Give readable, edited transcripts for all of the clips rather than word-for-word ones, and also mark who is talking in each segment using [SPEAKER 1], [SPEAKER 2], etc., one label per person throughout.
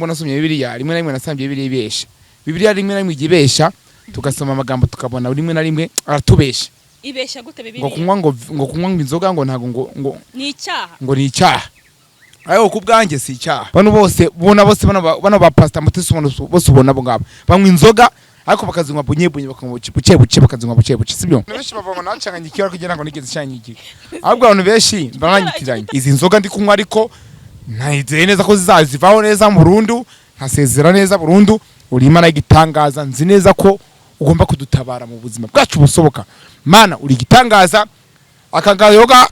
[SPEAKER 1] Mbona nasomye Bibiliya rimwe na rimwe nasambye Bibiliya ibesha. Bibiliya rimwe na rimwe igibesha tugasoma amagambo tukabona rimwe na rimwe aratubesha.
[SPEAKER 2] Ibesha gute Bibiliya?
[SPEAKER 1] Ngo kunywa inzoga ngo ntago ngo
[SPEAKER 2] ni icyaha.
[SPEAKER 1] Ngo ni icyaha. Ayo kubwanjye si icyaha. Bano bose bano ba pastor Mutesi bose ubona bo ngabo. Banywa inzoga ariko bakazinywa bunyebunye buke bakazinywa buke sibyo? Benshi bavoma nacanganye ikiyo kugira ngo nigeze cyanyigi. Ahubwo abantu benshi baranyitiranye. Izi nzoga ndi kunywa ariko nayizeye neza ko zizazivaho neza mu Burundi, ntasezera neza Burundi, urima na gitangaza nzi neza ko ugomba kudutabara mu buzima bwacu busoboka. Mana uri gitangaza akagayoga.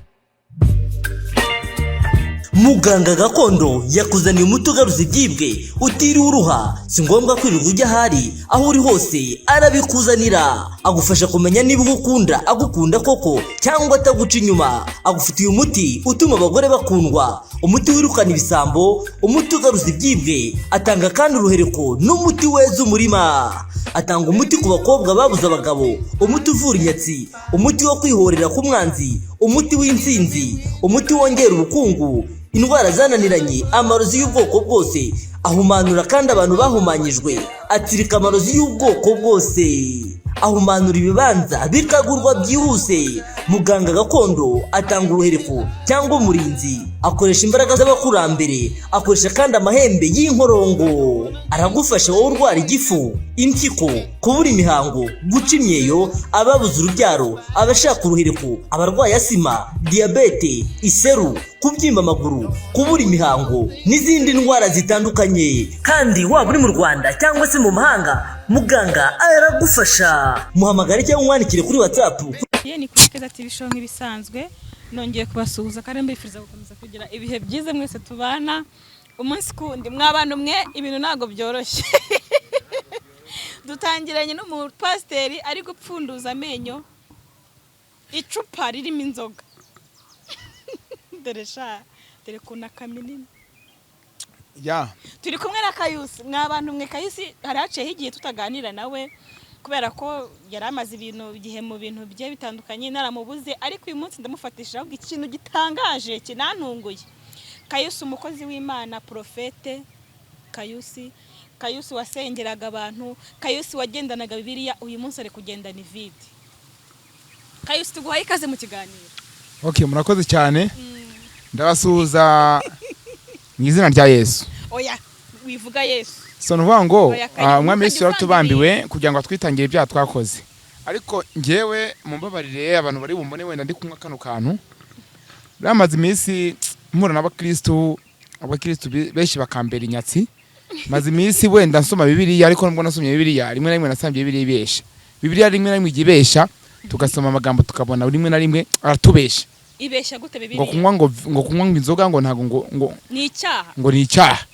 [SPEAKER 3] Muganga gakondo yakuzaniye umuti ugaruza ibyibwe utiriwe uruha, si ngombwa kwirirwa ujya ahari, aho uri hose arabikuzanira. Agufasha kumenya niba ugukunda agukunda koko cyangwa ataguca inyuma. Agufitiye umuti utuma abagore bakundwa, umuti wirukana ibisambo, umuti ugaruza ibyibwe. Atanga kandi uruhereko n'umuti weza umurima. Atanga umuti ku bakobwa babuze abagabo, umuti uvura inyatsi, umuti wo kwihorera ku mwanzi, umuti w'insinzi, umuti wongera ubukungu, indwara zananiranye, amarozi y'ubwoko bwose. Ahumanura kandi abantu bahumanyijwe, atsirika amarozi y'ubwoko bwose. Ahumanura ibibanza bikagurwa byihuse. Muganga gakondo atanga uruhereko cyangwa umurinzi, akoresha imbaraga z'abakurambere, akoresha kandi amahembe y'inkorongo. Aragufasha wowe urwara igifu, impyiko, kubura imihango, guca imyeyo, ababuze urubyaro, abashaka uruhereko, abarwaye asima, diabete, iseru, kubyimba amaguru, kubura imihango n'izindi ndwara zitandukanye. Kandi waba uri mu Rwanda cyangwa se mu mahanga, muganga aragufasha. Muhamagare cyangwa umwandikire kuri WhatsApp.
[SPEAKER 2] Ni kuri Keza TV show nk'ibisanzwe, nongeye kubasuhuza kandi mbifuriza gukomeza kugira ibihe byiza mwese tubana umunsi kundi. Mwabana mwe ibintu nago byoroshye. Dutangiranye no mu pasteri ari gupfunduza amenyo icupa ririmo inzoga. Dore kuna kaminini.
[SPEAKER 1] Ya.
[SPEAKER 2] Turi kumwe na Kayusi. Mwabana mwe Kayusi haraciye higiye tutaganira nawe kubera ko yaramaze ibintu igihe mu bintu bye bitandukanye naramubuze, ariko uyu munsi ndamufatisha ahubwo ikintu gitangaje kinantunguye. Kayusi umukozi w'Imana, profete Kayusi wasengeraga abantu, Kayusi wagendanaga Bibiliya, uyu munsi ari kugendana ivide. Kayusi tuguhaye ikaze mu kiganiro.
[SPEAKER 1] Okay, murakoze cyane. Ndabasuhuza mu izina rya Yesu.
[SPEAKER 2] Oya, wivuga Yesu.
[SPEAKER 1] So nuvuga ngo umwami Yesu yaratubambiwe kugira ngo twitangire ibyaha twakoze. Ariko ngewe mumbabarire abantu bari bumbone wenda ndi kumwe kano kantu. Ramaze iminsi mpura n'abakristo benshi bakambera inyatsi. Maze iminsi wenda nsoma Bibiliya, ariko mbona nasomye Bibiliya rimwe na rimwe nasambye Bibiliya ibesha. Bibiliya rimwe na rimwe igibesha tugasoma amagambo tukabona rimwe na rimwe aratubesha.
[SPEAKER 2] Ibesha gute Bibiliya?
[SPEAKER 1] Ngo kunywa inzoga ngo ntago ngo
[SPEAKER 2] ni icyaha.
[SPEAKER 1] Ngo ni icyaha.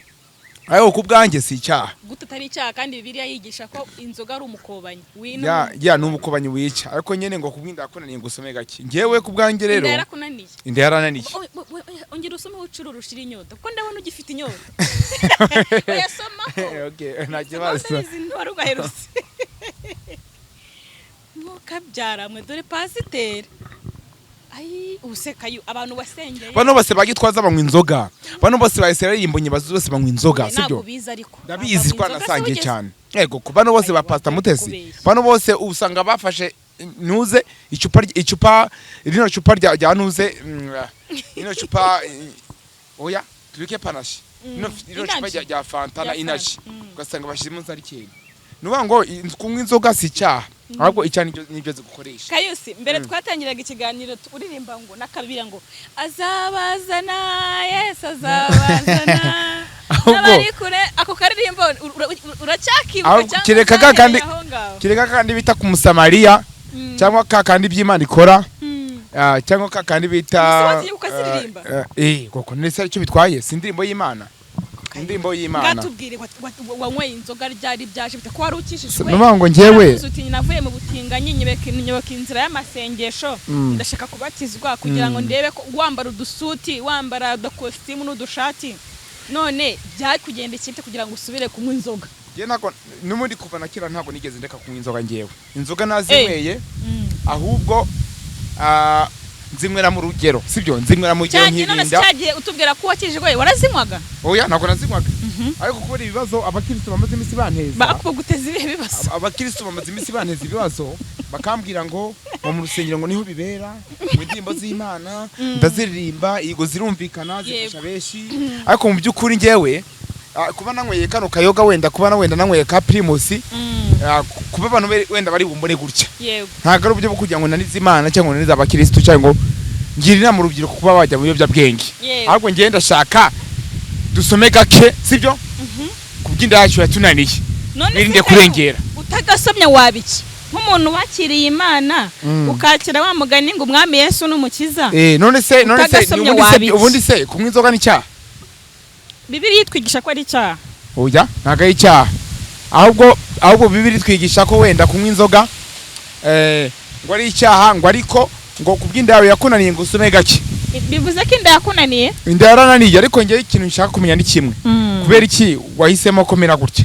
[SPEAKER 1] Ayo kubwanjye si icyaha.
[SPEAKER 2] Gute atari icyaha kandi Bibiliya yigisha ko inzoga ari umukobanyi.
[SPEAKER 1] Ya n'umukobanyi wica. Ariko nyene ngo kubwinda akunaniye ngusome gake. Ngewe kubwanjye rero. Inda yarananiye.
[SPEAKER 2] Ongera usome ucuru rushira inyota. Ko ndabona ugifite inyota. Oyasoma.
[SPEAKER 1] Okay, nta kibazo.
[SPEAKER 2] Warugaherutse. Mukabyara mwe dore pasiteri. Ai usekayo abantu basengeye.
[SPEAKER 1] Bano bose bagitwaza banywa inzoga. Bano bose bayesera yimbonye bazose banywa inzoga, sibyo? Ndabizi kwa nasangiye cyane. Yego ku bano bose ba pastor Mutesi. Bano bose usanga bafashe nuze icupa rino cupa rya nuze ino cupa oya tubike panashi. Ino cupa rya Fanta na Inaji. Ugasanga bashizemo nzari kintu. Nuba ngo kunywa inzoga si cyaha. Ahubwo icyani nibyo zigukoresha.
[SPEAKER 2] Kayusi mbere twatangiraga ikiganiro uririmba ngo nakabira ngo azabazana Yesu azabazana. Nabari kure ako karirimbo uracyakibuka cyangwa
[SPEAKER 1] kireka kandi bita ku Musamariya cyangwa kakandi by'Imana ikora. Cyangwa kakandi bita koko nese cyo bitwaye si indirimbo y'Imana. Indirimbo y'Imana.
[SPEAKER 2] Gatubwire wanywe inzoga ryari byaje bite ko warukishijwe.
[SPEAKER 1] Nubango ngewe
[SPEAKER 2] navuye mu butinganyi nyibeka inzira y'amasengesho, ndashaka kubatizwa kugira ngo ndebe ko wambara udusuti, wambara costume n'udushati. None byari kugenda ikite kugira ngo usubire kunywa inzoga.
[SPEAKER 1] Je nako n'umundi kuva nakira ntago nigeze ndeka kunywa inzoga ngewe. Inzoga nazinyweye ahubwo nzimwera mu rugero sibyo nzimwera mu gihe nkirinda
[SPEAKER 2] cyagiye utubwira ko wakijwe warazinywaga
[SPEAKER 1] oya nako nazinywaga ariko kubera ibibazo abakristo bamaze imisi banteza
[SPEAKER 2] bakuguteza ibibazo
[SPEAKER 1] abakristo bamaze imisi banteza ibibazo bakambwira ngo mu rusengero ngo niho bibera mu ndirimbo z'Imana ndaziririmba igo zirumvikana zifasha benshi ariko mu by'ukuri ngewe kuba nanyweye kano kayoga wenda kuba wenda nanyweye ka Primus kuba abantu wenda bari bumbone gutya ntago ari uburyo bwo kugira ngo nanize Imana cyangwa nanize abakristo cyangwa ngo ngira inama mu rubyiruko kuba bajya mu biyobyabwenge ahubwo ngiye ndashaka dusome gake sibyo kubyinda yacu yatunaniye nirinde kurengera
[SPEAKER 2] utagasomye wabiki nk'umuntu wakiriye Imana ukakira wa mugani ngo umwami Yesu n'umukiza
[SPEAKER 1] none se ubundi se kunywa inzoga ni cyaha
[SPEAKER 2] Bibiliya yitwigisha ko ari icyaha
[SPEAKER 1] oya ntago ari icyaha ahubwo Bibiliya yitwigisha ko wenda kunywa inzoga ngo ari icyaha ngo ariko ngo kubyinda yawe yakunaniye ngo usome gake
[SPEAKER 2] bivuze ko inda yakunaniye
[SPEAKER 1] inda yarananiye ariko ngiye ikintu nshaka kumenya ni kimwe kubera iki wahisemo komera gutya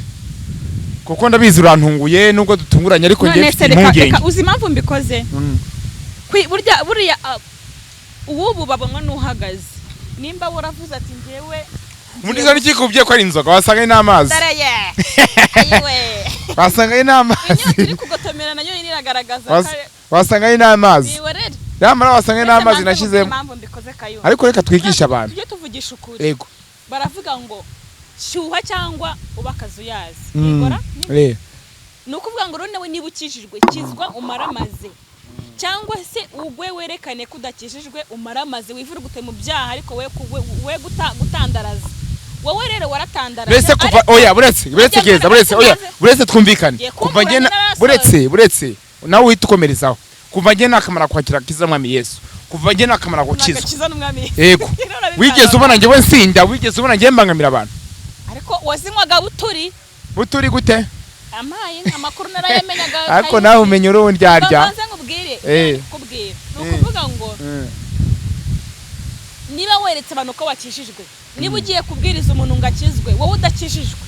[SPEAKER 1] kuko ndabizi urantunguye nubwo dutunguranye ariko ngiye impungenge
[SPEAKER 2] uzi impamvu mbikoze burya ubu babonwa n'uhagaze nimba waravuze ati ngewe
[SPEAKER 1] muri zo nikikubye ko ari inzoga wasanga n'amazi wasanga n'amazi
[SPEAKER 2] iri kugotomera nayo iragaragaza
[SPEAKER 1] wasanga n'amazi yamara wasanga n'amazi nashizemo ariko reka twigisha abantu
[SPEAKER 2] tujye tuvugisha ukuri baravuga ngo shyuha cyangwa ubakazu yazi igora nukuvuga ngo rone we niba ukijijwe kizwa umaramaze cyangwa se ugwe werekane kudakijijwe umaramaze wivurugute mu byaha ariko we gutandaraza wowe rero waratandaraza
[SPEAKER 1] buretse kuva oya buretse geza buretse twumvikane kuva ngena buretse nawe uhita ukomerezaho kuva ngena akamara kwakira kiza mwami Yesu kuva ngena akamara gukizwa yego wigeze ubona ngewe nsinda wigeze ubona ngewe mbangamira abantu
[SPEAKER 2] ariko wazinywaga
[SPEAKER 1] buturi gute
[SPEAKER 2] amaye amakuru narayamenyaga
[SPEAKER 1] ariko nawe umenye uru ndyarya
[SPEAKER 2] banze nkubwire kubwira nukuvuga ngo niba weretse abantu ko wakishijwe niba ugiye kubwiriza umuntu ngakizwe wowe udakishijwe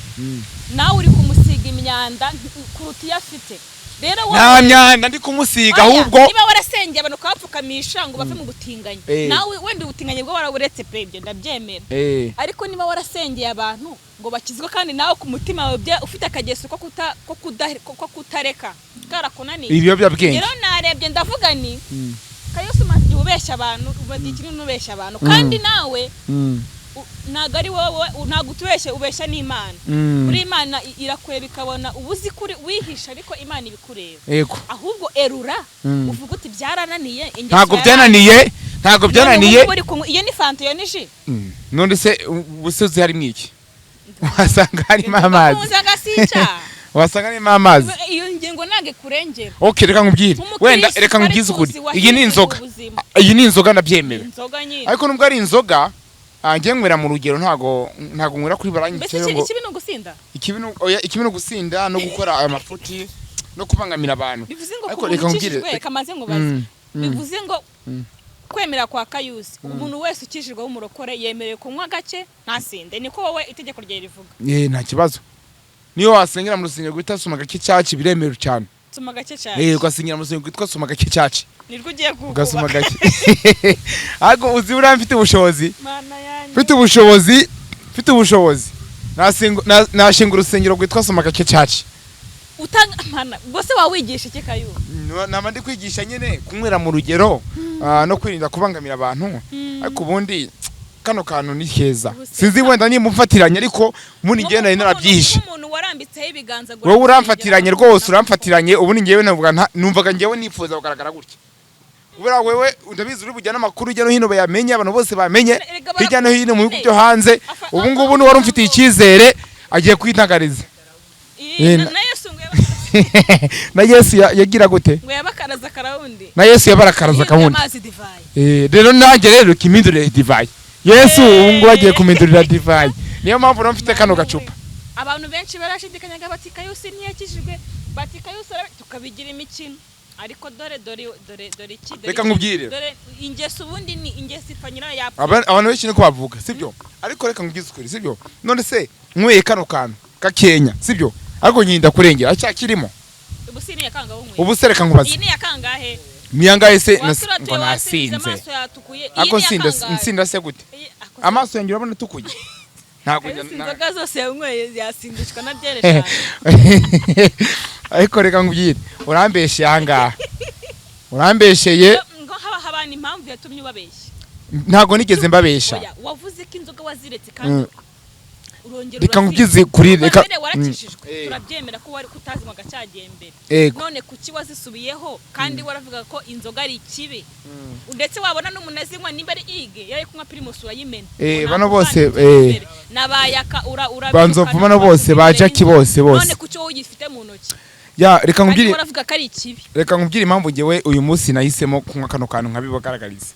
[SPEAKER 2] nawe uri kumusiga imyanda kuruta iyo afite rero
[SPEAKER 1] nta myanda ndi kumusiga ahubwo
[SPEAKER 2] niba warasengeye abantu ukabapfukamisha ngo bave mu butinganye nawe wenda ubutinganye bwo waraburetse pe ibyo ndabyemera ariko niba warasengeye abantu ngo bakizwe kandi nawe ku mutima wawe ufite akageso ko kutareka karakunaniye
[SPEAKER 1] ibiyobyabwenge
[SPEAKER 2] rero narebye ndavuga ni Kayusi mazi ubeshya abantu ubadikiri nubeshya abantu kandi nawe nago ari wowe ntago utubeshye ubeshya n'Imana kuri Imana irakureba ikabona ubuzi kuri wihisha ariko Imana ibikureba ahubwo erura uvuga uti byarananiye
[SPEAKER 1] ntago byananiye
[SPEAKER 2] iyo ni fanta yo nishi
[SPEAKER 1] none se ubusozi hari mwiki wasanga harimo amazi wasanga harimo amazi
[SPEAKER 2] iyo ngingo nage kurengera
[SPEAKER 1] okay reka nkubwire wenda reka nkubwize ukuri iyi ni inzoga ndabyemera ariko nubwo ari inzoga ngiye nywera mu rugero ntago nywera kuri barangitse ngo ikibi no gusinda no gukora amafuti no kubangamira abantu
[SPEAKER 2] ariko reka nkubwire kamaze nkubaze bivuze ngo kwemera kwa Kayusi umuntu wese ukishirwa w'umurokore yemerewe kunywa gake ntasinde niko wowe itegeko rye rivuga
[SPEAKER 1] nta kibazo niyo wasengera mu rusengero gwita soma gake cyaci biremerewe cyane
[SPEAKER 2] soma gake cyaci
[SPEAKER 1] ugasengera mu rusengero gwitwa soma gake cyaci
[SPEAKER 2] nirwo ugiye kuba
[SPEAKER 1] ugasoma gake ariko uzi uramfite ubushobozi mfite ubushobozi nashinga urusengero gwitwa soma gake cyaci
[SPEAKER 2] utangamana bose wawigisha iki Kayusi
[SPEAKER 1] nama ndi kwigisha nyene kunywera mu rugero no kwirinda kubangamira abantu ariko ubundi kano kantu ni keza sinzi wenda ni mumfatiranye ariko muni ngiye nari narabyihishe
[SPEAKER 2] umuntu warambitseho ibiganza
[SPEAKER 1] wowe uramfatiranye rwose uramfatiranye ubu ni ngiyewe numvaga ngiyewe nifuza kugaragara gutya ubera wewe ndabizi uri bujyana amakuru hirya no hino bayamenye abantu bose bamenye hirya no hino mu bihugu byo hanze ubu ngubu ni wari umfitiye icyizere agiye kwitagariza na Yesu yagira gute
[SPEAKER 2] ngo yabakaraza karawundi
[SPEAKER 1] na Yesu yabarakaraza kawundi rero nanjye rero kimindurire divayi Yesu ubu ngo agiye kumindurira divayi niyo mpamvu no mfite kano gacupa
[SPEAKER 2] abantu benshi barashidikanyaga bati Kayusi ntiyakijijwe bati Kayusi tukabigira imikino ariko dore iki
[SPEAKER 1] reka nkubwire
[SPEAKER 2] dore ingeso ubundi ni ingeso ipfanyira yapfa
[SPEAKER 1] abantu benshi niko bavuga sibyo ariko reka nkubwize ukuri sibyo none se nyweye kano kantu gakenya sibyo ariko nyinda kurengera acyakirimo
[SPEAKER 2] ubusini yakanga umwe
[SPEAKER 1] ubusereka nkubaza
[SPEAKER 2] iyi ni yakangahe
[SPEAKER 1] miyangahe se ngo nasinze ako nsinda se gute amaso yanjye urabona tukuye ntago
[SPEAKER 2] inzoga zose yanyweye yasindishwa na byere
[SPEAKER 1] ariko reka ngubwire urambeshe ahangaha urambesheye
[SPEAKER 2] ngo haba habana impamvu yatumye ubabeshya
[SPEAKER 1] ntago nigeze mbabesha
[SPEAKER 2] wavuze ko inzoga waziretse kandi
[SPEAKER 1] reka ngugize kuri reka
[SPEAKER 2] warakishijwe turabyemera ko wari kutazimwa gacyagembere none kuki wazisubiyeho kandi waravuga ko inzoga ari ikibi ndetse wabona n'umunazinywa nimba ari ige yari kunywa primus urayimena
[SPEAKER 1] bano bose
[SPEAKER 2] nabayaka
[SPEAKER 1] banzovuma no bose bajaki bose
[SPEAKER 2] none kuki wowe ugifite mu ntoki
[SPEAKER 1] ya reka ngubwire
[SPEAKER 2] waravuga ko ari ikibi
[SPEAKER 1] reka ngubwire impamvu ngewe uyu munsi nahisemo kunywa kano kantu nkabibagaragariza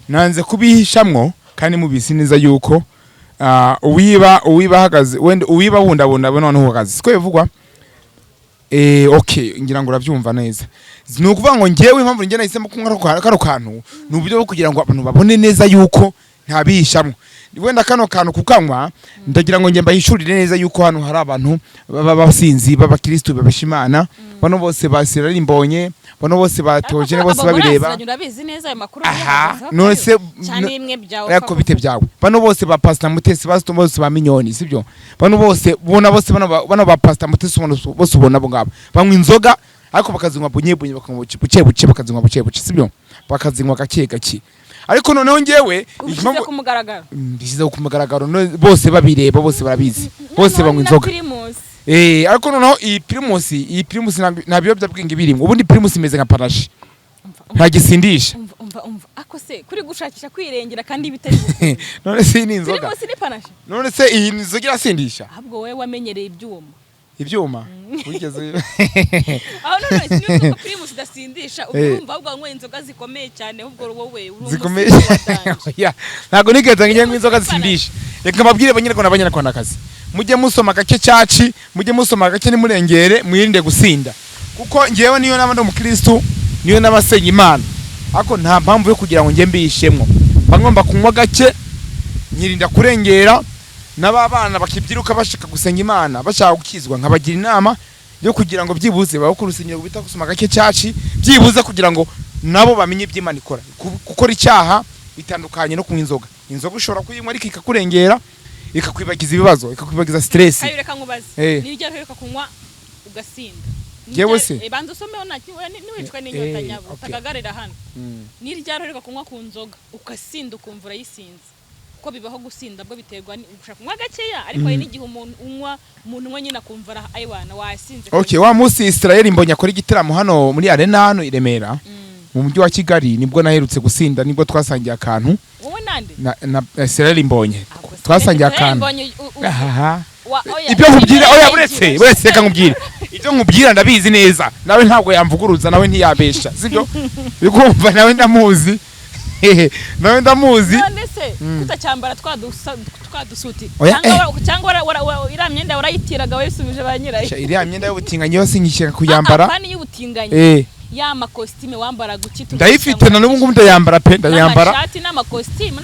[SPEAKER 1] nanze kubihishamwo kandi mubisi neza yuko uwiba hagaze wende uwiba wundabunda noneho hagaze siko bivugwa okay ngira ngo urabyumva neza ni ukuvuga ngo ngewe impamvu nge nahisemo kunywa kano kantu ni uburyo bwo kugira ngo abantu babone neza yuko ntabihishamwo wenda kano kantu kukanywa ndagira ngo nge mbahishurire neza yuko hano hari abantu b'abasinzi b'abakristo babashimana bano bose basira rimbonye bano bose batoje bose babireba none se
[SPEAKER 2] cyane imwe byawe
[SPEAKER 1] yako bite byawe bano bose ba pastor Mutesi bose ba minyoni sibyo bano bose bona bose bano ba pastor Mutesi bose ubona bo ngabo banywa inzoga ariko bakazinywa bunyebunye buke bakazinywa buke sibyo bakazinywa gake gake ariko noneho ngewe ndishyize ku mugaragaro bose babireba bose barabizi bose banywa inzoga ariko noneho iyi primus nta biyobyabwenge birimo ubundi primus imeze nka parashi nta gisindisha
[SPEAKER 2] umva ako se kuri gushakisha kwirengera kandi bitari
[SPEAKER 1] none se ni inzoga
[SPEAKER 2] primus ni parashi
[SPEAKER 1] none se iyi nzoga irasindisha
[SPEAKER 2] ahubwo wowe wamenyereye
[SPEAKER 1] ibyuma wigeze
[SPEAKER 2] aho none sinzi ko primus idasindisha urumva ahubwo anywa inzoga zikomeye cyane ahubwo wowe
[SPEAKER 1] zikomeye ntago nigeze ngiye inzoga zisindisha reka mbabwire abanyarwandakazi mujye musoma gake cyaci mujye musoma gake nimurengere mwirinde gusinda kuko ngewe niyo naba ndumukristo niyo nabasenya Imana ako nta mpamvu yo kugira ngo nge mbishemwo bagomba kunywa gake nyirinda kurengera n'ababana bakibyiruka bashaka gusenga Imana bashaka gukizwa nkabagira inama yo kugira ngo byibuze baho kurusenyero bita gusoma gake cyaci byibuze kugira ngo nabo bamenye iby'Imana ikora gukora icyaha bitandukanye no kunywa inzoga ushobora kuyinywa ariko ikakurengera ikakwibagiza ibibazo ikakwibagiza stress
[SPEAKER 2] ayo reka nkubaze niryo reka kunywa ugasinda
[SPEAKER 1] yewe se
[SPEAKER 2] banza usomeho niwicwa n'inyota nyabo takagarira hano niryo reka kunywa ku nzoga ugasinda ukumva urayisinze ko bibaho gusinda bwo biterwa gushaka kunywa gakeya ariko hari n'igihe umuntu nyine akumva aywana wasinze
[SPEAKER 1] okay wa musi Israel mbonye akora igitaramo hano muri arena hano i Remera mu mujyi wa Kigali nibwo naherutse gusinda nibwo twasangiye akantu
[SPEAKER 2] wowe nande
[SPEAKER 1] na Israel mbonye twasangiye akantu
[SPEAKER 2] ibyo
[SPEAKER 1] nkubwira oya buretse reka nkubwira ibyo nkubwira ndabizi neza nawe ntabwo yamvuguruza nawe ntiyabesha sibyo bikumva nawe ndamuzi nawe ndamuzi
[SPEAKER 2] none se kutacyambara twadusuti cyangwa iriya myenda warayitiraga wayisubije ba nyirayo
[SPEAKER 1] iriya myenda y'ubutinganyi yose nkishyira kuyambara
[SPEAKER 2] apana y'ubutinganyi ya makositime wambara gukitu
[SPEAKER 1] ndayifite na n'ubu ngubu ndayambara pe ndayambara
[SPEAKER 2] amashati n'amakositime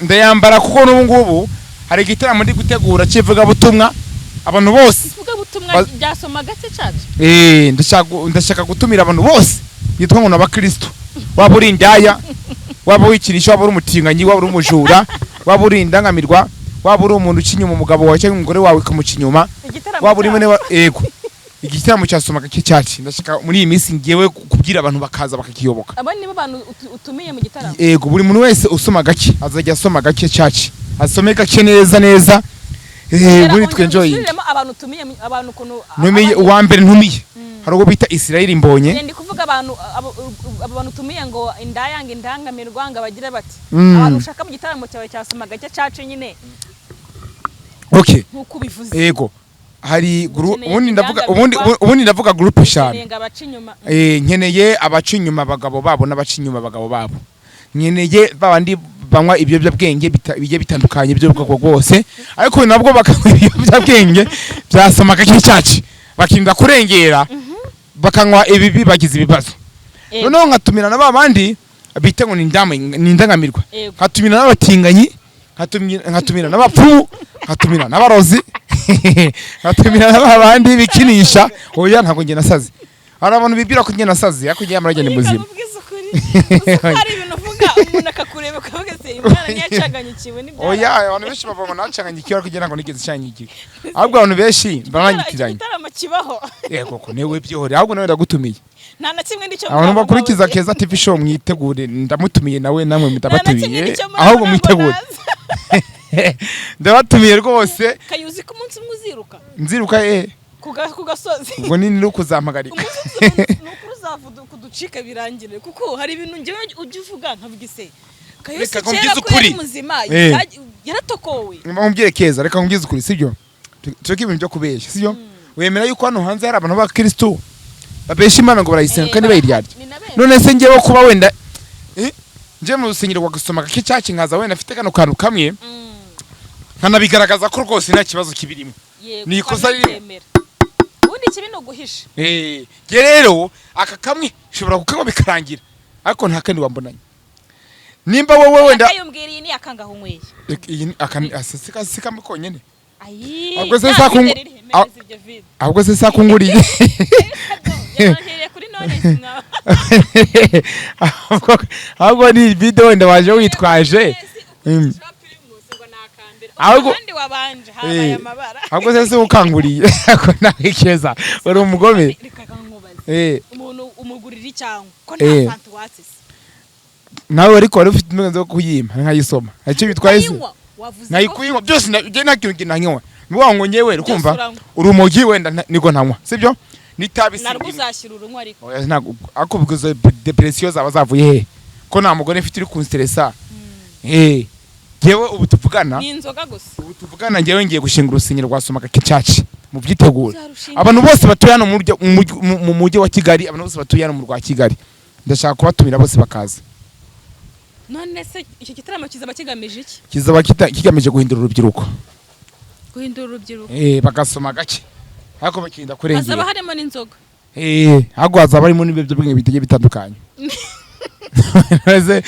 [SPEAKER 1] ndayambara kuko n'ubu ngubu hari igitaramo ndi gutegura kivuga butumwa abantu bose
[SPEAKER 2] kivuga butumwa byasoma gake cyacu
[SPEAKER 1] ndashaka gutumira abantu bose yitwa ngo n'abakristo waba uri indaya waba wikirisha waba uri umutinganyi waba uri umujura waba uri indangamirwa waba uri umuntu ucinyuma umugabo wawe cyangwa umugore wawe ukamucinyuma waba uri mune yego igitaramo cyasoma gake cyacu ndashaka muri iyi minsi ngewe kubwira abantu bakaza bakakiyoboka
[SPEAKER 2] aba nibo abantu utumiye mu gitaramo
[SPEAKER 1] yego buri muntu wese usoma gake azajya asoma gake cyacu asome gake neza muri twenjoy
[SPEAKER 2] abantu utumiye abantu kuno
[SPEAKER 1] numiye uwa mbere ntumiye hari ubwo bita Israel mbonye
[SPEAKER 2] ndi kuvuga abantu utumiye ngo indayanga indangamirwa ngo abagira bati abantu ushaka mu gitaramo cyawe cyasoma gake cyacu nyine
[SPEAKER 1] okay
[SPEAKER 2] nkuko bivuze
[SPEAKER 1] yego hari ubundi ndavuga group eshanu nkeneye abacinyuma abagabo babo n'abacinyuma abagabo babo nkeneye babandi banywa ibiyobyabwenge bigiye bitandukanye by'ubwoko bwose ariko nabwo bakanywa ibiyobyabwenge byasoma gake cyacu bakinda kurengera bakanywa ibi bagize ibibazo noneho nkatumira na babandi bita ngo ni indangamirwa nkatumira n'abatinganyi nkatumira n'abapfumu nkatumira n'abarozi nkatumira n'abandi bikinisha oya ntabwo nasaze hari abantu bibwira ko nasaze ariko ngiye amarajya ni muzima
[SPEAKER 2] hari ibintu kuvuga umuntu akakureba akavuga se imana ntiyacanganyikiwe n'ibyaha
[SPEAKER 1] oya abantu benshi bava ngo nacanganyikiwe ariko kugira ngo nigeze canyikiwe ahubwo abantu benshi baranyitiranye
[SPEAKER 2] igitaramo kibaho
[SPEAKER 1] yego ko newe byihore ahubwo nawe ndagutumiye
[SPEAKER 2] nta na kimwe n'icyo
[SPEAKER 1] abantu bakurikiza Keza TV show mwitegure ndamutumiye nawe namwe mutabatumiye ahubwo mwitegure ndabatumiye rwose
[SPEAKER 2] Kayusi ku munsi umwe uziruka
[SPEAKER 1] nziruka
[SPEAKER 2] ku gasozi
[SPEAKER 1] ubwo nini no kuzampagarika
[SPEAKER 2] nuko uzavuga kuducika birangire kuko hari ibintu ngewe ujye uvuga nkavuga ise Kayusi
[SPEAKER 1] Reka
[SPEAKER 2] kera
[SPEAKER 1] nkubwize
[SPEAKER 2] ko yari
[SPEAKER 1] ukuri.
[SPEAKER 2] muzima yaratokowe
[SPEAKER 1] mumbwire Keza reka nkubwize ukuri sibyo tureke ibintu byo kubeshya sibyo wemera yuko hano hanze hari abantu b'abakristo babesha imana ngo barayisenga kandi bayiryarya none se ngewe kuba wenda nje mu rusengero gusoma gake cyaki nkaza wenda afite kano kantu kamwe nkanabigaragaza ko rwose nta kibazo kibirimo ni ikosa ririmo
[SPEAKER 2] ubundi kibi no guhisha
[SPEAKER 1] rero aka kamwe ushobora kukanywa bikarangira ariko nta kandi wambonanye nimba wowe wenda
[SPEAKER 2] akayumbwiriye ni akangaho unyweye
[SPEAKER 1] iyi asasi kamwe konyene
[SPEAKER 2] ayi
[SPEAKER 1] ahubwo se sakunguriye
[SPEAKER 2] kuri none
[SPEAKER 1] ahubwo ni video wenda waje witwaje ahubwo
[SPEAKER 2] wabanje habaye amabara
[SPEAKER 1] ahubwo se ukanguriye ako nawe Keza uri umugome
[SPEAKER 2] umuntu umugurira cyangwa ko nta santu watse
[SPEAKER 1] nawe ariko wari ufite imenzo yo kuyima nkayisoma icyo bitwaye se nayikuyinywa byose nta kintu kinanywa biwa ngo nyewe ukumva urumogi wenda niko ntanywa sibyo nitabi
[SPEAKER 2] narwo uzashyira urunywa ariko
[SPEAKER 1] oya ntago ako biguze depression zaba zavuye he ko nta mugore mfite uri kunstressa yewe ubu tuvugana
[SPEAKER 2] Ninzoga gusa
[SPEAKER 1] ubu tuvugana ngewe ngiye gushinga urusinyiro rwasomaga kicaci mu byitegura abantu bose batuye hano mu mujyi wa Kigali abantu bose batuye hano mu rwa Kigali ndashaka kubatumira bose bakaza
[SPEAKER 2] none se icyo gitaramo kizaba kigamije iki
[SPEAKER 1] kizaba kigamije guhindura urubyiruko bagasoma gake hako bakinda kurengera
[SPEAKER 2] hazaba harimo n'inzoga
[SPEAKER 1] hago hazaba harimo n'ibyo bwenge bitegeye bitandukanye
[SPEAKER 2] none se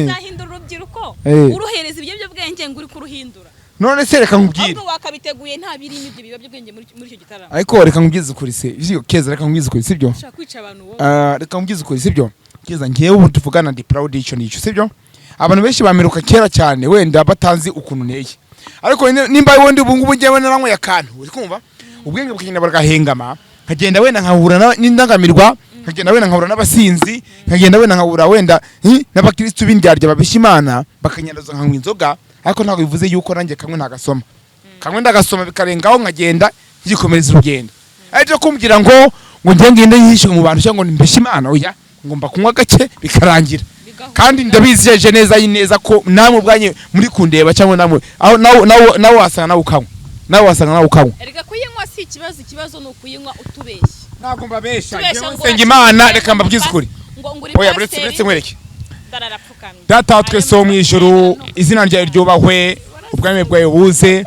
[SPEAKER 2] uzahindura urubyiruko uruhereza ibyo bwenge ngo uri kuruhindura
[SPEAKER 1] none se reka nkubwire
[SPEAKER 2] ahubwo wakabiteguye nta biri n'ibyo bwenge muri icyo gitaramo
[SPEAKER 1] ariko reka nkubwize ukuri se Keza reka nkubwize ukuri sibyo
[SPEAKER 2] ushaka kwica abantu wowe
[SPEAKER 1] reka nkubwize ukuri sibyo Keza ngewe ubu tuvugana ndi proud y'icyo nicyo sibyo abantu benshi bamiruka kera cyane wenda batanzi ukuntu neye ariko nimba wundi ubu ngubu ngewe naranywe yakantu uri kumva ubwenge bukagenda baragahengama kagenda wenda nkahura n'indangamirwa kagenda wenda nkahura n'abasinzi kagenda wenda nkahura wenda n'abakristo b'indyarya babisha imana bakanyanduza nkanywa inzoga ariko ntabwo bivuze yuko nanjye kamwe ntagasoma kamwe ndagasoma bikarengaho nkagenda ngikomereza urugendo ariko kumbwira ngo ngende yishywe mu bantu cyangwa mbesha imana oya ngomba kunywa gake bikarangira kandi ndabizeje neza ko namwe ubwanye muri kundeba cyangwa namwe nawe wasanga nawe ukanywa
[SPEAKER 2] erega kuyinywa si ikibazo ni ukuyinywa utubeshya
[SPEAKER 1] ntabwo mbabesha nsenga imana reka mbabwize ukuri oya buretse nkwereke data twese wo mu ijuru izina ryawe ryubahwe ubwami bwawe buze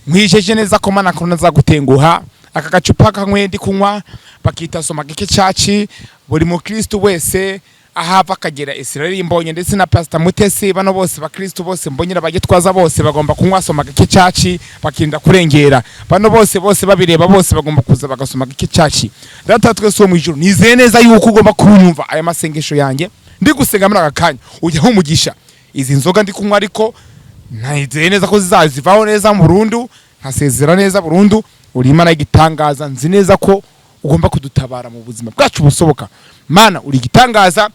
[SPEAKER 1] nkwijeje neza ko mana korona zagutenguha aka gacupa kankwe ndi kunywa bakita soma gike caci buri mu Kristo wese ahava akagera Israeli mbonye ndetse na Pastor Mutesi bano bose bakristo bose mbonyera bagitwaza bose bagomba kunywa soma gike caci bakinda kurengera bano bose babireba bose bagomba kuza bagasoma gike caci data twese wo mu ijuru nizeye neza yuko ugomba kunyumva aya masengesho yanjye ndi gusenga muri aka kanya ujya humugisha izi nzoga ndi kunywa ariko nizeye neza ko zivaho neza mu Burundu nkasezera neza Burundu uri Imana y'igitangaza nzi neza ko ugomba kudutabara mu buzima bwacu busoboka mana uri gitangaza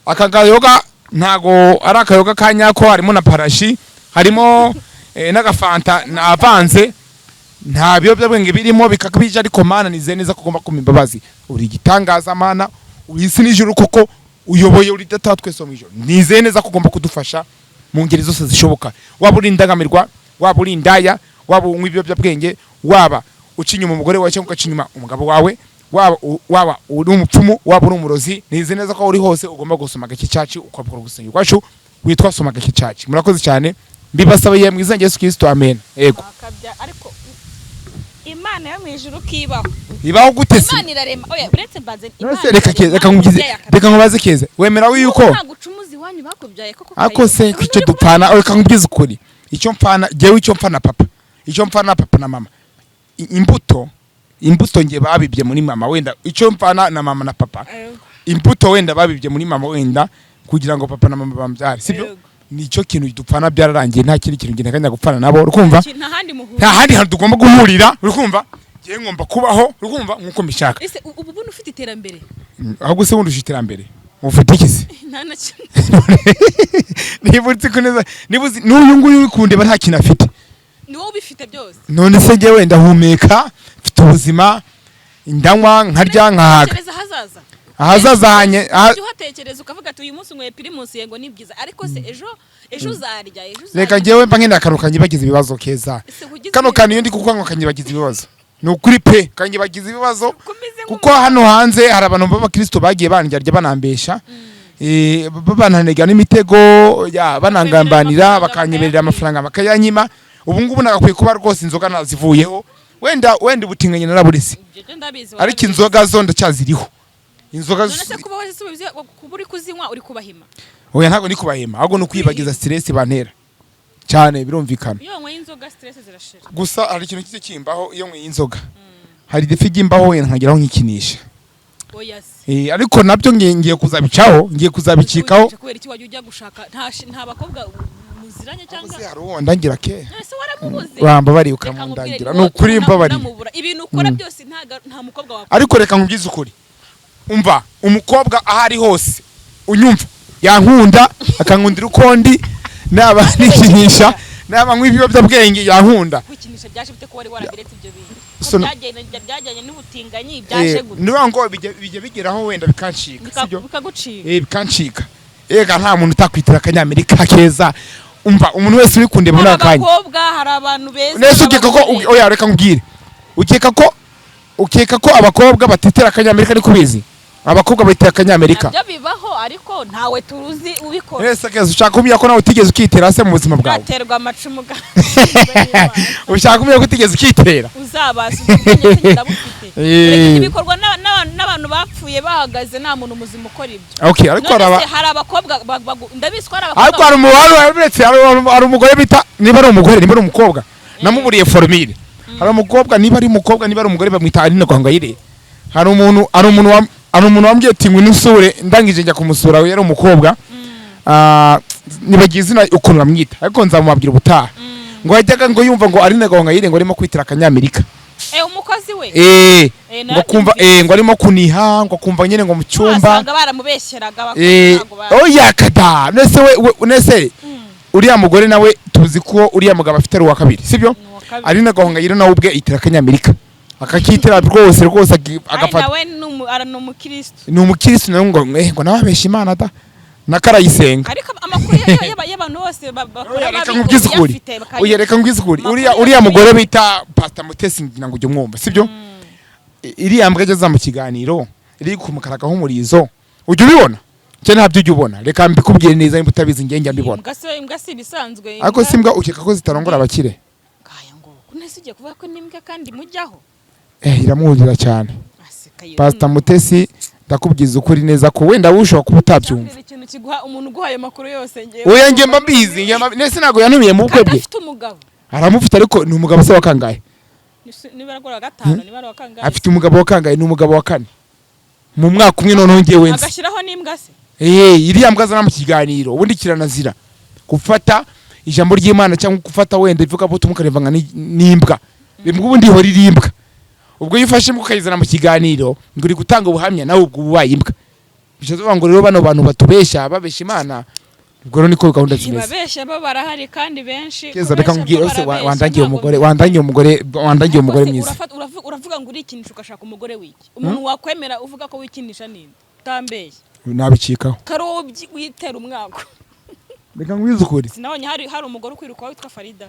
[SPEAKER 1] akagayoga ntago ari akayoga kanyako harimo na parashi harimo n'agafanta navanze nta biyobyabwenge birimo bikakabije ariko mana nizeye neza ko ugomba kumpa imbabazi uri gitangaza mana uri isi n'ijuru koko uyoboye uri data twese mu ijuru nizeye neza ko ugomba kudufasha mu ngeri zose zishoboka waba uri indangamirwa waba uri indaya waba unywa ibiyobyabwenge waba ucinyuma umugore wawe cyangwa ugacinyuma umugabo wawe waba uri umupfumu waba uri umurozi nize neza ko uri hose ugomba gusoma gake cyacu ukabukora gusenga kwacu witwa soma gake cyacu murakoze cyane mbibasabiye mu izina rya Yesu Kristo amen yego
[SPEAKER 2] ariko Imana yo mu ijuru kibaho
[SPEAKER 1] ibaho gute se
[SPEAKER 2] Imana irarema oya buretse mbaze
[SPEAKER 1] Imana reka nkubaze Keza wemera yuko
[SPEAKER 2] ntago ucumuzi wanyu bakubyaye koko
[SPEAKER 1] ako se icyo dupfana reka nkubwize ukuri icyo mfana jewe icyo mfana papa na mama imbuto nge babibye muri mama wenda icyo mfana na mama na papa imbuto wenda babibye muri mama wenda kugira ngo papa na mama bambyare sibyo nicyo kintu dupfana byararangiye nta kindi kintu ngenda kanya gupfana nabo urukumva nta handi hantu tugomba guhurira urukumva ngiye ngomba kubaho urukumva nkuko mbishaka
[SPEAKER 2] ese ubu bunu ufite iterambere
[SPEAKER 1] ahubwo se wundi ufite iterambere ufite ikisi nibutse ko neza nibuzi n'uyu nguyu wikunde ba nta kintu afite
[SPEAKER 2] niwo ubifite byose
[SPEAKER 1] none se ngewe ndahumeka mfite ubuzima ndanywa nkarya nkahaga ahazaza hanye
[SPEAKER 2] uhatekereza ukavuga ati uyu munsi nkwe primus yego ni byiza ariko se ejo uzarya
[SPEAKER 1] reka ngewe mba nkenda kanukanye bagize ibibazo keza kano kantu iyo ndi kuko nkanye bagize ibibazo ni ukuri pe kanye bagize ibibazo kuko hano hanze hari abantu b'abakristo bagiye bandyarya banambesha bananega n'imitego banangambanira bakanyeberera amafaranga bakayanyima ubu ngubu nagakwiye kuba rwose inzoga nazivuyeho wenda ubutinganye naraburisi ariko inzoga zo ndacyaziriho inzoga
[SPEAKER 2] none se kuba wese kuba uri kuzinywa uri kubahima
[SPEAKER 1] oya ntabwo ni kubahima ahubwo ni ukwibagiza stress bantera cyane birumvikana
[SPEAKER 2] iyo nkwe inzoga stress zirashira
[SPEAKER 1] gusa hari ikintu kize kimbaho iyo nkwe inzoga hari defi gimbaho wenda nkageraho nkikinisha
[SPEAKER 2] oya
[SPEAKER 1] ariko nabyo ngiye kuzabicaho ngiye kuzabicikaho
[SPEAKER 2] kubera iki wajya ujya gushaka nta bakobwa muziranye cyangwa
[SPEAKER 1] se hari uwo ndangira ke
[SPEAKER 2] ese waramubuze
[SPEAKER 1] wamba bari ukamundangira no kuri mbabari
[SPEAKER 2] ibintu ukora byose nta mukobwa wawe
[SPEAKER 1] ariko reka nkubyize ukuri umva umukobwa ahari hose unyumva yankunda akankundira ukondi naba nikinisha naba nk'ibiyobyabwenge yankunda
[SPEAKER 2] kwikinisha byaje bite ko wari warabiretse ibyo bintu byajyanye n'ubutinganyi byaje gute
[SPEAKER 1] niba ngo bijye bigeraho wenda bikancika sibyo
[SPEAKER 2] bikagucika
[SPEAKER 1] bikancika ega nta muntu utakwitira akanyamerika keza umva umuntu wese wikunde muri akanya
[SPEAKER 2] abakobwa hari abantu beza
[SPEAKER 1] nese ukeka ko oya reka nkubwire ukeka ko abakobwa batitira akanyamerika ariko bizi abakobwa batitira akanyamerika
[SPEAKER 2] nabyo bibaho ariko ntawe turuzi ubikora
[SPEAKER 1] nese keza ushaka kumenya ko nawe utigeze ukitera se mu buzima bwawe
[SPEAKER 2] uterwa amacumu
[SPEAKER 1] ushaka kumenya ko utigeze ukitera
[SPEAKER 2] uzabasa ubwenge ndabufite ibikorwa n'abantu bapfuye bahagaze nta muntu muzima ukora ibyo
[SPEAKER 1] okay ariko
[SPEAKER 2] hari abakobwa ndabiswa hari abakobwa
[SPEAKER 1] ariko hari umubare wabiretse hari umugore bita niba ari umugore niba ari umukobwa namuburiye formule hari umukobwa niba ari umukobwa niba ari umugore bamwita Aline Gahongayire hari umuntu wambwiye ati ngwino usure ndangije njya kumusura yari umukobwa nibagize izina ukuntu bamwita ariko nzamubabwira ubutaha ngo yajyaga ngo yumva ngo Aline Gahongayire ngo arimo kwitira akanyamerika
[SPEAKER 2] umukozi we
[SPEAKER 1] ngo kumva ngo arimo kuniha ngo kumva nyene ngo mu cyumba
[SPEAKER 2] asanga baramubeshyeraga bakora
[SPEAKER 1] oya kada nese uriya mugore nawe tuzi ko uriya mugabo afite ruwa kabiri sibyo Aline Gahongayire nawe ubwe itira akanyamerika akakitira rwose agafata
[SPEAKER 2] nawe
[SPEAKER 1] ni umukristo nawe ngo nababesha Imana da nakarayisenga
[SPEAKER 2] ariko amakuru y'abantu bose bakora
[SPEAKER 1] babifite reka ngwize ukuri uriya mugore bita Pastor Mutesi ngo ujye mwumva sibyo iriya mbwa ageze mu kiganiro iri kumukaragaho umurizo ujye ubibona cyo ntabyo ujye ubona reka mbikubwire neza nimba utabizi ngenge mbibona
[SPEAKER 2] imbwa si bisanzwe
[SPEAKER 1] ariko simbwa ukeka ko zitarongora abakire
[SPEAKER 2] ngaya ngo kunese ugiye kuvuga ko n'imbwa kandi mujyaho
[SPEAKER 1] iramuhurira cyane Pastor Mutesi ndakubwiza ukuri neza ko wenda wushobora kuba utabyumva
[SPEAKER 2] ikintu kiguha umuntu uguhaye makuru yose
[SPEAKER 1] oya nge mbabizi nese nago yanumiye mu bukwe bwe
[SPEAKER 2] afite umugabo
[SPEAKER 1] aramufite ariko ni umugabo se wakangaye
[SPEAKER 2] niba akora gatano niba wakangaye
[SPEAKER 1] afite umugabo wakangaye ni umugabo wa kane mu mwaka umwe noneho ngiye wenze
[SPEAKER 2] agashiraho n'imbwa se
[SPEAKER 1] iriya mbwa zana mu kiganiro ubundi kiranazira gufata ijambo ry'Imana cyangwa gufata wenda ivuga bo tumukarevanga n'imbwa ubundi ihora irimbwa ubwo yifashe imbwa ukayizana mu kiganiro ngo uri gutanga ubuhamya nawe ubwo ubaye imbwa bishoboka ngo rero bano bantu batubesha babesha Imana ubwo niko gahunda zimeze
[SPEAKER 2] babesha bo barahari kandi benshi
[SPEAKER 1] keza reka nkubwire ose wandangiye umugore mwiza
[SPEAKER 2] uravuga ngo urikinisha ugashaka umugore wiki umuntu wakwemera uvuga ko wikinisha ninde utambeye
[SPEAKER 1] nabicikaho
[SPEAKER 2] karobyi witera umwako
[SPEAKER 1] reka nkwize ukuri
[SPEAKER 2] sinabonye hari umugore ukwiruka witwa Farida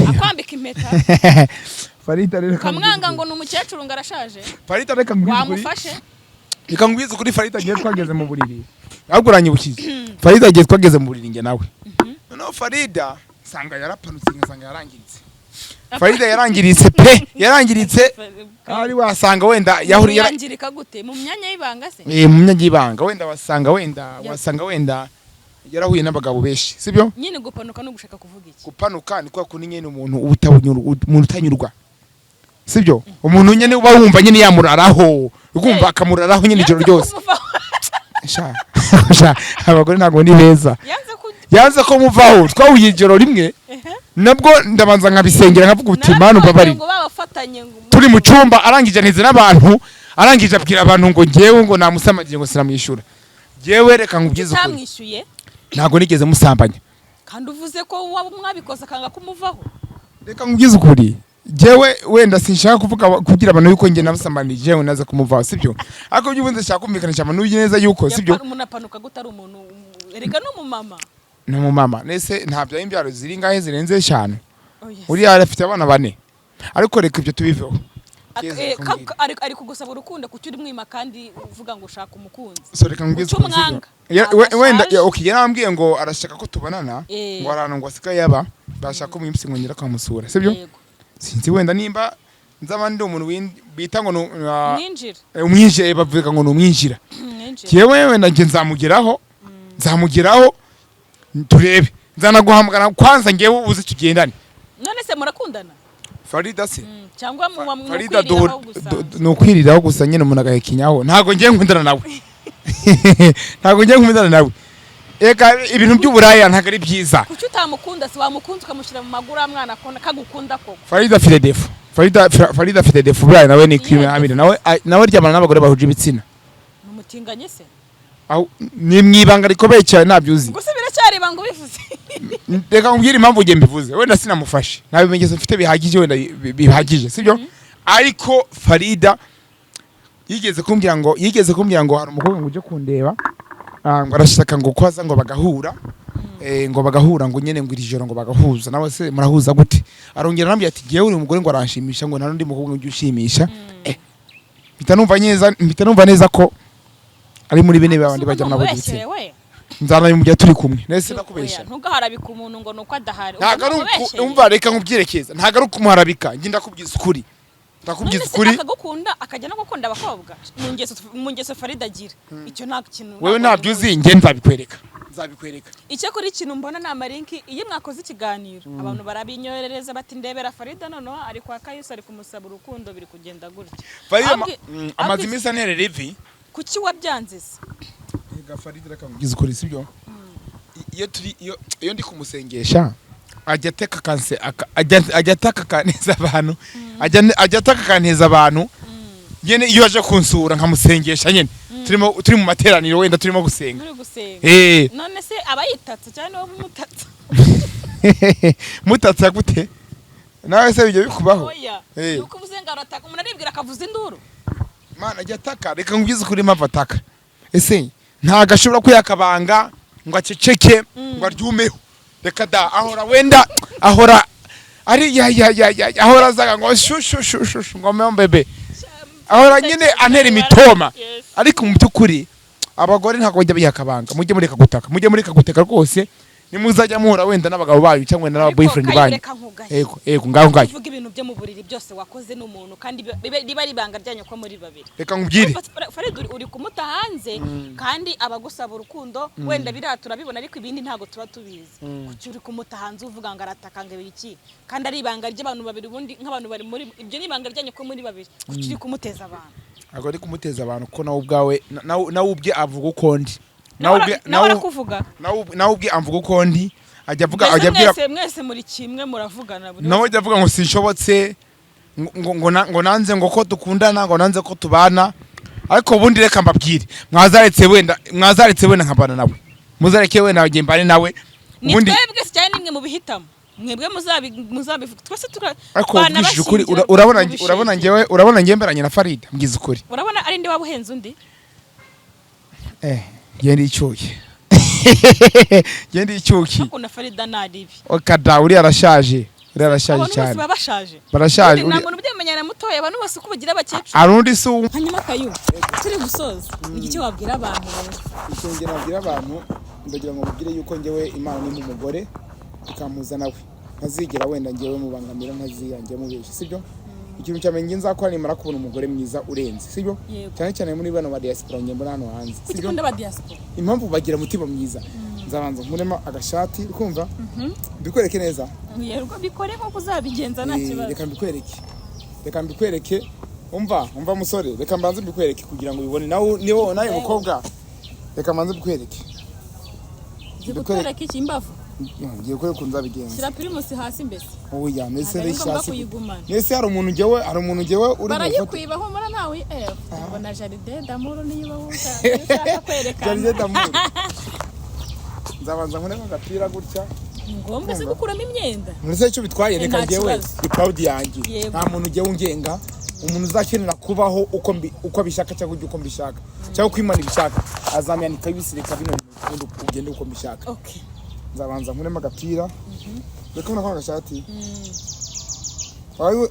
[SPEAKER 2] akwambika impeta
[SPEAKER 1] Farida rero
[SPEAKER 2] kamwanga ngo n'umukecuru ngarashaje
[SPEAKER 1] Farida reka ngwize
[SPEAKER 2] wamufashe
[SPEAKER 1] reka ngwize kuri Farida ngiye twageze mu buriri ahubwo uranyibukize Farida ngiye twageze mu buriri nge nawe noneho Farida sanga yarapanutse ngasanga yarangiritse Farida yarangiritse ari wasanga wenda yahuri
[SPEAKER 2] yarangirika gute mu myanya y'ibanga se
[SPEAKER 1] mu myanya y'ibanga wenda wasanga wenda yarahuye n'abagabo beshi sibyo
[SPEAKER 2] nyine gupanuka no gushaka kuvuga iki
[SPEAKER 1] gupanuka ni kwa kuni nyene umuntu utanyurwa sibyo umuntu nyene uba wumva nyene yamuraraho ugumva akamuraraho nyene ijoro ryose abagore ntabwo ni beza yanze ko muvaho twahuye ijoro rimwe nabwo ndabanza nkabisengera nkavuga uti Mana mbabari turi mu cyumba arangije neze n'abantu arangije abwira abantu ngo ngewe ngo namusamagiye ngo siramwishyura ngewe reka nkubwize ukuri ntabwo nigeze musambanya
[SPEAKER 2] kandi uvuze ko waba mwabikoze akanga kumuvaho
[SPEAKER 1] reka nkubwize ukuri jewe wenda sinshaka kuvuga kugira abantu yuko nge namusamanije jewe naza kumuvaho sibyo ariko byubundi nshaka kumvikanisha abantu neza yuko sibyo
[SPEAKER 2] umuntu apanuka gutari umuntu erega no mu mama
[SPEAKER 1] no mu mama nese ntabyo imbyaro ziri ngahe zirenze 5 uri afite abana 4 ariko reka ibyo tubiveho
[SPEAKER 2] ari kugusaba urukundo kuki uri mwima kandi uvuga ngo ushaka umukunzi
[SPEAKER 1] so reka ngwize wenda okay yarambwiye ngo arashaka ko tubonana ngo arano ngo asika yaba bashaka ko mwimsi ngo nyira kamusura sibyo sinzi wenda nimba nzaba ndi umuntu bita ngo umwinjira bavuga ngo numwinjira yewe wenda nge nzamugeraho turebe nzanaguhamagara kwanza ngewe uzi tugendane
[SPEAKER 2] none se murakundana
[SPEAKER 1] Farida se
[SPEAKER 2] cyangwa
[SPEAKER 1] Farida no kwiriraho gusa nyene umuntu agahekinyaho ntago ngiye nkundana nawe ntago ngiye nkundana nawe eka ibintu by'uburaya ntago ari byiza
[SPEAKER 2] kuki utamukunda se wamukunze ukamushyira mu maguru amwana akona kagukunda koko
[SPEAKER 1] Farida afite defo Farida afite defo buraya nawe ni crime amire nawe ryamana n'abagore bahuje ibitsina
[SPEAKER 2] numutinganye se
[SPEAKER 1] aho ni mwibanga rikomeye cyane nabyuzi
[SPEAKER 2] gusa biracyari banga ubivuze
[SPEAKER 1] reka nkubwire impamvu ngiye mbivuze wenda sinamufashe nta bimenyetso mfite bihagije wenda bihagije sibyo ariko Farida yigeze kumbwira ngo hari umukobwa ngo uje kundeba ngo arashaka ngo kwaza ngo bagahura ngo nyene ngo irijoro ngo bagahuza nawe se murahuza gute arongera nambye ati giye uri umugore ngo aranshimisha ngo narundi mukobwa ngo ushimisha mpita numva neza ko ari muri bene babandi bajya nabo gitse nzana mu gihe turi kumwe nese nakubesha
[SPEAKER 2] ntugaharabika umuntu ngo nuko adahari
[SPEAKER 1] umva reka nkubyerekeza ntago ari kumuharabika ngi ndakubwiza ukuri
[SPEAKER 2] akagukunda akajya no gukunda abakobwa mu ngeso Farida agira icyo nta kintu
[SPEAKER 1] wewe ntabyo uzi nge nzabikwereka
[SPEAKER 2] icyo kuri ikintu mbona na marinki iyo mwakoze ikiganiro abantu barabinyorereza bati ndebera Farida noneho ari kwa Kayusi ari kumusaba urukundo biri kugenda gutya
[SPEAKER 1] Farida amazi misa ntere rivi
[SPEAKER 2] kuki wabyanze se
[SPEAKER 1] Farida reka ngize ukuri sibyo iyo ndi kumusengesha ajya ataka kaneza abantu nyene iyo aje kunsura nkamusengesha nyene turi mu materaniro wenda turimo gusenga
[SPEAKER 2] none se abayitatse cyane wo mutatse
[SPEAKER 1] mutatse gute nawe se bijye bikubaho
[SPEAKER 2] nuko uvuzenga arataka umuntu aribwira akavuza induru
[SPEAKER 1] Mana ajya ataka reka ngwize kuri mpamvu ataka ese nta gashobora kuyakabanga ngo aceceke ngo aryumeho reka da ahora ari ahora zaga ngo shushu ngo mbebe ahora nyine antera imitoma ariko mu byukuri abagore ntabwo bajya biyakabanga mujye mureka guteka rwose nimuzajya muhura wenda n'abagabo bayo cyangwa n'aba boyfriend banyu ngaho
[SPEAKER 2] uvuga ibintu byo mu buriri byose wakoze n'umuntu kandi riba ribanga ryanyu ko muri babiri
[SPEAKER 1] reka nkubwire
[SPEAKER 2] Farida uri kumuta hanze kandi abagusaba urukundo wenda biratura bibona ariko ibindi ntago tuba tubizi kuki uri kumuta hanze uvuga ngo arataka ngo iki kandi ari ibanga ry'abantu babiri ubundi nk'abantu bari muri ibyo ni ibanga ryanyu ko muri babiri kuki uri kumuteza abantu
[SPEAKER 1] ago ari kumuteza abantu ko nawe ubwawe nawe ubwe avuga uko ndi
[SPEAKER 2] nawe kuvuga
[SPEAKER 1] nawe ubwe amvuga uko ndi ajya
[SPEAKER 2] mwese muri kimwe muravugana
[SPEAKER 1] nawe ajya avuga ngo sinshobotse ngo nanze ngo ko dukundana ngo nanze ko tubana ariko ubundi reka mbabwire mwazaretse wenda nkabana nawe muzareke wenda agembane nawe
[SPEAKER 2] ubundi twebwe cyane nimwe mu bihitamo mwebwe muzabivuga twese
[SPEAKER 1] turabana ukuri urabona ngemberanye na Farida mgize ukuri
[SPEAKER 2] urabona ari ndi wabuhenze undi
[SPEAKER 1] Yendi icyuki
[SPEAKER 2] akunda Farida naribi
[SPEAKER 1] okada uri arashaje cyane barashaje
[SPEAKER 2] nta muntu byamenyana mutoya abantu bose uko bagira abakecuru
[SPEAKER 1] arundi su
[SPEAKER 2] hanyuma Kayu turi gusoza iki wabwira abantu
[SPEAKER 1] ikenge nabwira abantu ndagira ngo mubwire yuko ngewe Imana ni mu mugore ikamuza nawe ntazigera wenda ngewe mubangamira ntaziyange mubeshye sibyo ikintu cyamenye nzakora nimara kubona umugore mwiza urenze sibyo cyane muri bano ba diaspora nyembo hano hanze
[SPEAKER 2] sibyo ndaba diaspora
[SPEAKER 1] impamvu bagira mutima mwiza nzabanza nkurema agashati ukumva bikwereke neza
[SPEAKER 2] yego bikore nko kuzabigenza nta kibazo
[SPEAKER 1] reka mbikwereke umva musore reka mbanze mbikwereke kugira ngo ubibone nawe mukobwa reka manze bikwereke
[SPEAKER 2] zikwereke iki imbavu
[SPEAKER 1] ngiye kure kunza bigenza
[SPEAKER 2] shyira primus hasi mbese
[SPEAKER 1] oya nese rishasi
[SPEAKER 2] kuyigumana
[SPEAKER 1] nese hari umuntu ngewe uri
[SPEAKER 2] barayikwiba ho mara nawe mbona jardin d'amour niyo ushaka kwerekana
[SPEAKER 1] jardin d'amour nzabanza nkune agapira gutya
[SPEAKER 2] ngombwa se gukuramo imyenda
[SPEAKER 1] nese cyo bitwaye reka ngewe ni proud yanjye nta muntu ugiye ungenga umuntu uzakenera kubaho uko abishaka cyangwa uko mbishaka cyangwa kwimana ibishaka azamyana Kayusi reka bino ugende uko mbishaka
[SPEAKER 2] okay
[SPEAKER 1] nzabanza nkuremo agapira reka mbona kwa gashati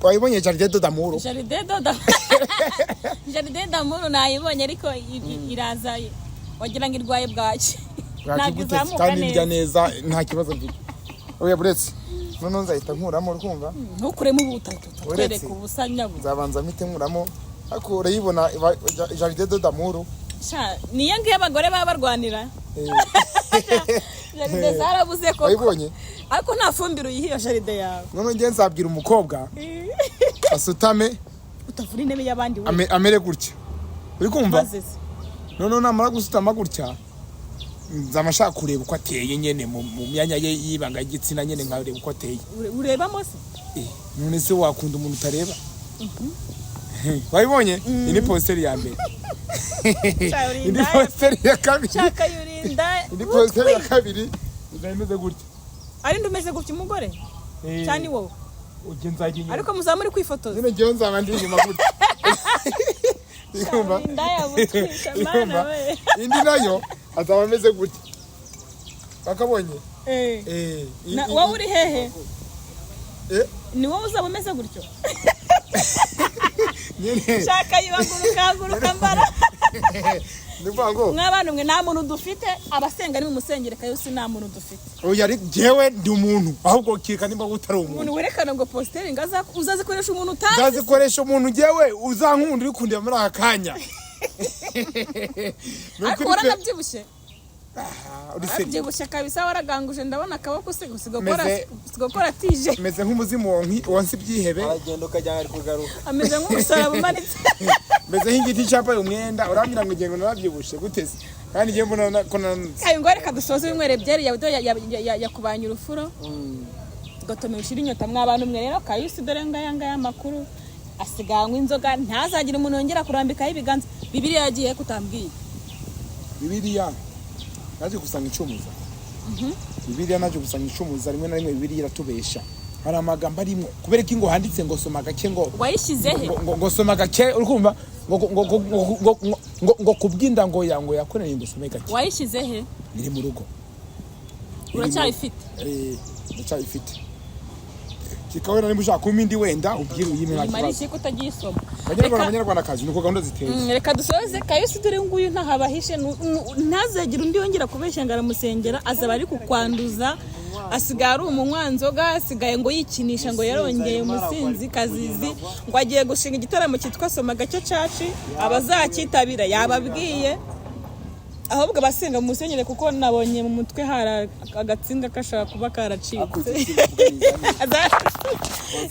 [SPEAKER 1] wayibonye jardin d'amour
[SPEAKER 2] jardin d'amour nayibonye ariko iraza wagira ngo irwaye bwaki
[SPEAKER 1] kandi ndya neza nta kibazo mfite oya buretse none nzahita nkuramo urumva
[SPEAKER 2] ntukuremo ubutatu twereke ubusanya bu
[SPEAKER 1] nzabanza mpite nkuramo ariko urayibona jardin d'amour
[SPEAKER 2] niyo ngiye abagore baba barwanira jardin zarabuze ko
[SPEAKER 1] wayibonye
[SPEAKER 2] ariko nta fumbire uyihiye jardin yawe
[SPEAKER 1] none ngiye nzabwira umukobwa asutame
[SPEAKER 2] utavura intebe y'abandi we
[SPEAKER 1] amere gutya uri kumva none namara gusutama gutya nzamashaka kureba uko ateye nyene mu myanya ye yibanga y'igitsina nyene nkareba uko ateye
[SPEAKER 2] ureba mose
[SPEAKER 1] none se wakunda umuntu utareba wayibonye ini poster ya mbere ini poster ya kabiri
[SPEAKER 2] chaka yurinda
[SPEAKER 1] ini poster ya kabiri ndameze gutya
[SPEAKER 2] ari ndumeze gutya umugore cyane wowe
[SPEAKER 1] ugenzagiye
[SPEAKER 2] ariko muzamuri kwifotoza
[SPEAKER 1] nyine ngiye nzaba ndi inyuma gutya
[SPEAKER 2] Yumva indaya butwisha mana we
[SPEAKER 1] indi nayo azaba ameze gutya bakabonye
[SPEAKER 2] wowe uri hehe ni wowe uzaba umeze gutyo shaka yibaguruka mbara
[SPEAKER 1] nivango
[SPEAKER 2] mw'abantu mwe nta muntu dufite abasenga ni mumusengere Kayusi nta muntu dufite
[SPEAKER 1] oya ari jewe ndi umuntu ahubwo kika nimba utari umuntu
[SPEAKER 2] werekana ngo postering uzazikoresha umuntu utazi
[SPEAKER 1] uzazikoresha umuntu jewe uzankunda uri kundira muri akanya
[SPEAKER 2] ariko uranabyibushye urabyibushye kabisa waraganguje ndabona akaboko se gusigakora tije
[SPEAKER 1] meze nk'umuzimu wonse ibyihebe
[SPEAKER 3] agenda ukajya ari kugaruka
[SPEAKER 2] ameze nk'umusaraba umanitse
[SPEAKER 1] meze nk'igiti cyambaye umwenda urambira ngo ngengo narabyibushe guteze kandi ngiye mbona ko
[SPEAKER 2] kayo ngo reka dusoze ibinywere byeri yakubanya urufuro gatome ushira inyota mw'abantu mwe rero Kayusi dore ngayanga y'amakuru asiganywa inzoga ntazagira umuntu yongera kurambikaho ibiganza Bibiliya yagiye kutambwiye
[SPEAKER 1] Bibiliya naje gusanga icumuza Bibiliya naje gusanga icumuza rimwe na rimwe Bibiliya iratubesha hari amagambo arimo kubera ko ngo handitse ngo soma gake ngo
[SPEAKER 2] wayishize he
[SPEAKER 1] ngo soma gake urumva ngo kubwinda ngo yango yakoreye ngo some gake
[SPEAKER 2] wayishize he
[SPEAKER 1] iri mu rugo
[SPEAKER 2] uracyayifite
[SPEAKER 1] ndacyayifite kikawe nari mushaka kumindi wenda ubwira uyime nta
[SPEAKER 2] kibazo mari kutagiye isoma
[SPEAKER 1] abanyarwanda kazi nuko gahunda ziteye
[SPEAKER 2] reka dusoze Kayusi dore nguyu ntahabahishe ntazagira undi yongera kubeshya ngo aramusengera azaba ari kukwanduza asigaye ari umunywanzoga asigaye ngo yikinisha ngo yarongeye umusinzi kazizi ngo agiye gushinga igitaramo cyitwa soma gake caci abazakitabira yababwiye ahubwo basenga mu musenyere kuko nabonye mu mutwe hari agatsinga kashaka kuba karacitse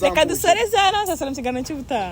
[SPEAKER 2] reka dusoreze hano sasa mu kiganiro cy'ubutaha